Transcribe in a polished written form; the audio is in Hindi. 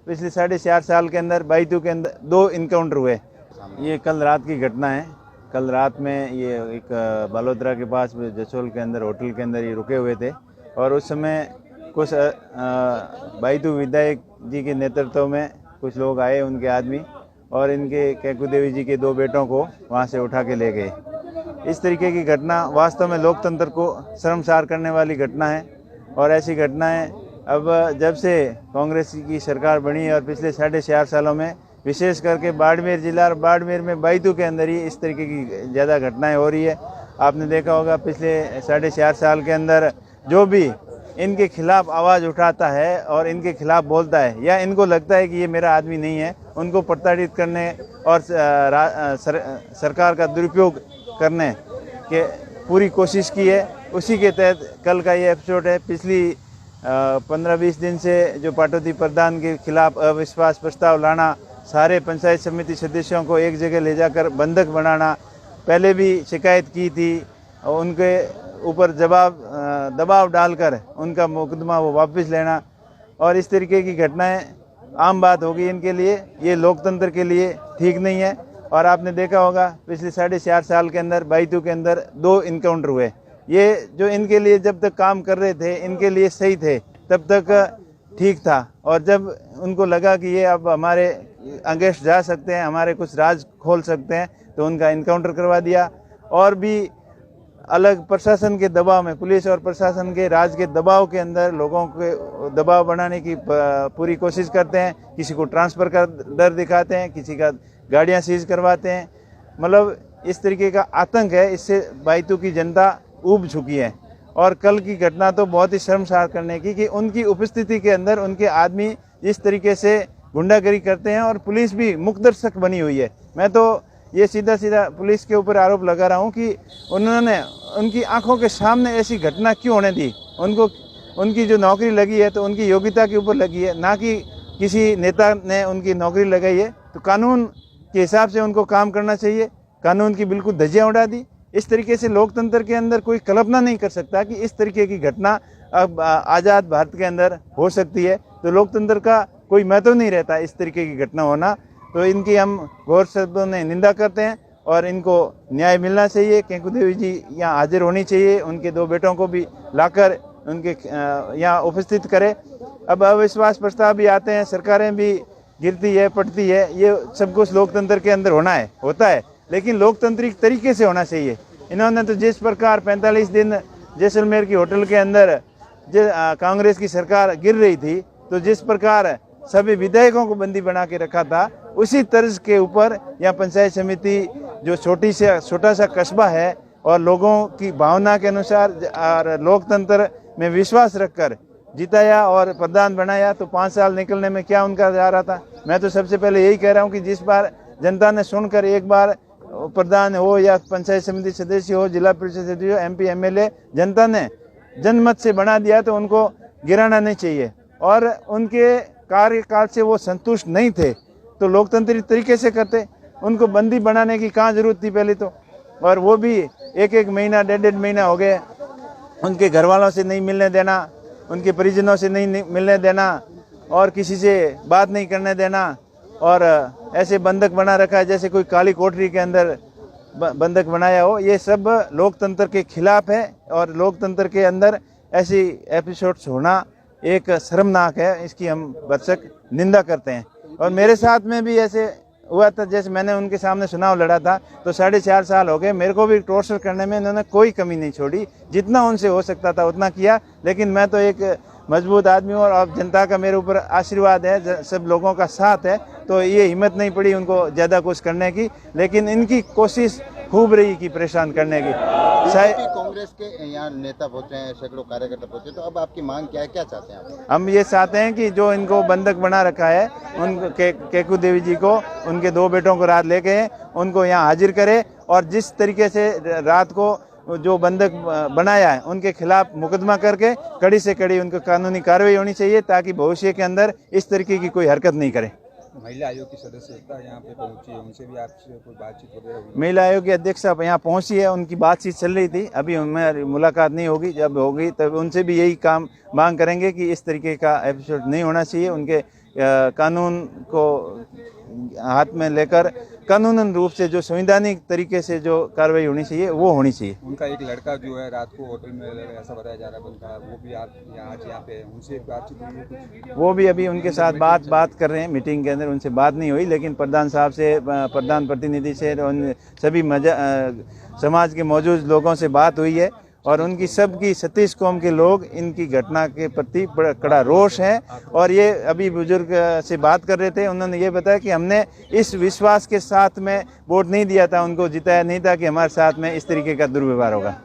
पिछले 4.5 साल के अंदर बायतू के अंदर 2 इनकाउंटर हुए। ये कल रात की घटना है। कल रात में ये एक बालोतरा के पास जसोल के अंदर होटल के अंदर ये रुके हुए थे और उस समय कुछ बायतू विधायक जी के नेतृत्व में कुछ लोग आए, उनके आदमी, और इनके कैकू देवी जी के 2 बेटों को वहाँ से उठा के ले गए। इस तरीके की घटना वास्तव में लोकतंत्र को शर्मसार करने वाली घटना है और ऐसी घटनाएं अब जब से कांग्रेस की सरकार बनी और पिछले 4.5 सालों में विशेष करके बाड़मेर जिला और बाड़मेर में बायतू के अंदर ही इस तरीके की ज़्यादा घटनाएं हो रही है। आपने देखा होगा पिछले 4.5 साल के अंदर जो भी इनके खिलाफ आवाज़ उठाता है और इनके खिलाफ बोलता है या इनको लगता है कि ये मेरा आदमी नहीं है, उनको प्रताड़ित करने और सरकार का दुरुपयोग करने के पूरी कोशिश की है। उसी के तहत कल का ये एपिसोड है। पिछली 15-20 दिन से जो पाटौदी प्रधान के खिलाफ अविश्वास प्रस्ताव लाना, सारे पंचायत समिति सदस्यों को एक जगह ले जाकर बंधक बनाना, पहले भी शिकायत की थी, उनके ऊपर दबाव डालकर उनका मुकदमा वो वापस लेना और इस तरीके की घटनाएं आम बात होगी इनके लिए। ये लोकतंत्र के लिए ठीक नहीं है। और आपने देखा होगा पिछले 4.5 साल के अंदर बायतू के अंदर 2 इनकाउंटर हुए। ये जो इनके लिए जब तक काम कर रहे थे, इनके लिए सही थे, तब तक ठीक था, और जब उनको लगा कि ये अब हमारे अगेंस्ट जा सकते हैं, हमारे कुछ राज खोल सकते हैं, तो उनका इनकाउंटर करवा दिया। और भी अलग प्रशासन के दबाव में, पुलिस और प्रशासन के राज के दबाव के अंदर लोगों के दबाव बनाने की पूरी कोशिश करते हैं। किसी को ट्रांसफ़र का डर दिखाते हैं, किसी का गाड़ियां सीज करवाते हैं। मतलब इस तरीके का आतंक है। इससे बायतू की जनता ऊब चुकी है। और कल की घटना तो बहुत ही शर्मसार करने की कि उनकी उपस्थिति के अंदर उनके आदमी इस तरीके से गुंडागर्दी करते हैं और पुलिस भी मुकदर्शक बनी हुई है। मैं तो ये सीधा पुलिस के ऊपर आरोप लगा रहा हूँ कि उन्होंने उनकी आंखों के सामने ऐसी घटना क्यों होने दी। उनको उनकी जो नौकरी लगी है तो उनकी योग्यता के ऊपर लगी है, ना कि किसी नेता ने उनकी नौकरी लगाई है। तो कानून के हिसाब से उनको काम करना चाहिए। कानून की बिल्कुल धज्जियां उड़ा दी। इस तरीके से लोकतंत्र के अंदर कोई कल्पना नहीं कर सकता कि इस तरीके की घटना अब आज़ाद भारत के अंदर हो सकती है। तो लोकतंत्र का कोई महत्व नहीं रहता इस तरीके की घटना होना। तो इनकी हम गौर शब्दों ने निंदा करते हैं और इनको न्याय मिलना चाहिए। कैकू देवी जी यहाँ हाजिर होनी चाहिए, उनके 2 बेटों को भी लाकर उनके यहाँ उपस्थित करें। अब अविश्वास प्रस्ताव भी आते हैं, सरकारें भी गिरती है, पड़ती है, ये सब कुछ लोकतंत्र के अंदर होता है, लेकिन लोकतांत्रिक तरीके से होना चाहिए। इन्होंने तो जिस प्रकार 45 दिन जैसलमेर की होटल के अंदर कांग्रेस की सरकार गिर रही थी, तो जिस प्रकार सभी विधायकों को बंदी बना के रखा था, उसी तर्ज के ऊपर यहाँ पंचायत समिति जो छोटा सा कस्बा है और लोगों की भावना के अनुसार और लोकतंत्र में विश्वास रखकर जिताया और प्रधान बनाया। तो 5 साल निकलने में क्या उनका जा रहा था। मैं तो सबसे पहले यही कह रहा हूँ कि जिस बार जनता ने सुनकर एक बार प्रधान हो या पंचायत समिति सदस्य हो, जिला परिषद सदस्य हो, MP MLA जनता ने जनमत से बना दिया, तो उनको गिराना नहीं चाहिए। और उनके कार्यकाल से वो संतुष्ट नहीं थे तो लोकतांत्रिक तरीके से करते। उनको बंदी बनाने की कहाँ जरूरत थी पहले तो। और वो भी 1-1 महीना 1.5 महीना हो गए, उनके घर वालों से नहीं मिलने देना, उनके परिजनों से नहीं मिलने देना और किसी से बात नहीं करने देना, और ऐसे बंधक बना रखा है जैसे कोई काली कोठरी के अंदर बंधक बनाया हो। ये सब लोकतंत्र के खिलाफ है और लोकतंत्र के अंदर ऐसी एपिसोड्स होना एक शर्मनाक है। इसकी हम भरसक निंदा करते हैं। और मेरे साथ में भी ऐसे हुआ था, जैसे मैंने उनके सामने चुनाव लड़ा था, तो 4.5 साल हो गए, मेरे को भी टॉर्चर करने में इन्होंने कोई कमी नहीं छोड़ी। जितना उनसे हो सकता था उतना किया, लेकिन मैं तो एक मजबूत आदमी हूँ और अब जनता का मेरे ऊपर आशीर्वाद है, सब लोगों का साथ है, तो ये हिम्मत नहीं पड़ी उनको ज़्यादा कुछ करने की। लेकिन इनकी कोशिश खूब रही कि परेशान करने की। कांग्रेस के यहाँ नेता पहुंचे हैं, सैकड़ों कार्यकर्ता पहुंचे, तो अब आपकी मांग क्या है, क्या चाहते हैं आप? हम ये चाहते हैं कि जो इनको बंधक बना रखा है, उन कैकू देवी जी को, उनके 2 बेटों को रात लेके उनको यहाँ हाजिर करे और जिस तरीके से रात को जो बंधक बनाया है उनके खिलाफ मुकदमा करके कड़ी से कड़ी उनको कानूनी कार्रवाई होनी चाहिए, ताकि भविष्य के अंदर इस तरीके की कोई हरकत नहीं करे। महिला आयोग की सदस्यता यहाँ पे पहुंची है, उनसे भी आपसे कोई बातचीत वगैरह हुई? महिला आयोग की अध्यक्ष यहाँ पहुंची है, उनकी बातचीत चल रही थी, अभी हमारी मुलाकात नहीं होगी। जब होगी तब उनसे भी यही काम मांग करेंगे कि इस तरीके का एपिसोड नहीं होना चाहिए। उनके कानून को हाथ में लेकर कानूनन रूप से जो संवैधानिक तरीके से जो कार्रवाई होनी चाहिए वो होनी चाहिए। उनका एक लड़का जो है रात को होटल में ऐसा बताया जा रहा है बनता, वो भी आप आज यहाँ पे उनसे बातचीत हुई है कुछ? वो भी अभी उनके साथ बात कर रहे हैं, मीटिंग के अंदर उनसे बात नहीं हुई, लेकिन प्रधान साहब से, प्रधान प्रतिनिधि से, उन सभी समाज के मौजूद लोगों से बात हुई है और उनकी सबकी 36 कौम के लोग इनकी घटना के प्रति बड़ा कड़ा रोष है। और ये अभी बुजुर्ग से बात कर रहे थे, उन्होंने ये बताया कि हमने इस विश्वास के साथ में वोट नहीं दिया था, उनको जिताया नहीं था कि हमारे साथ में इस तरीके का दुर्व्यवहार होगा।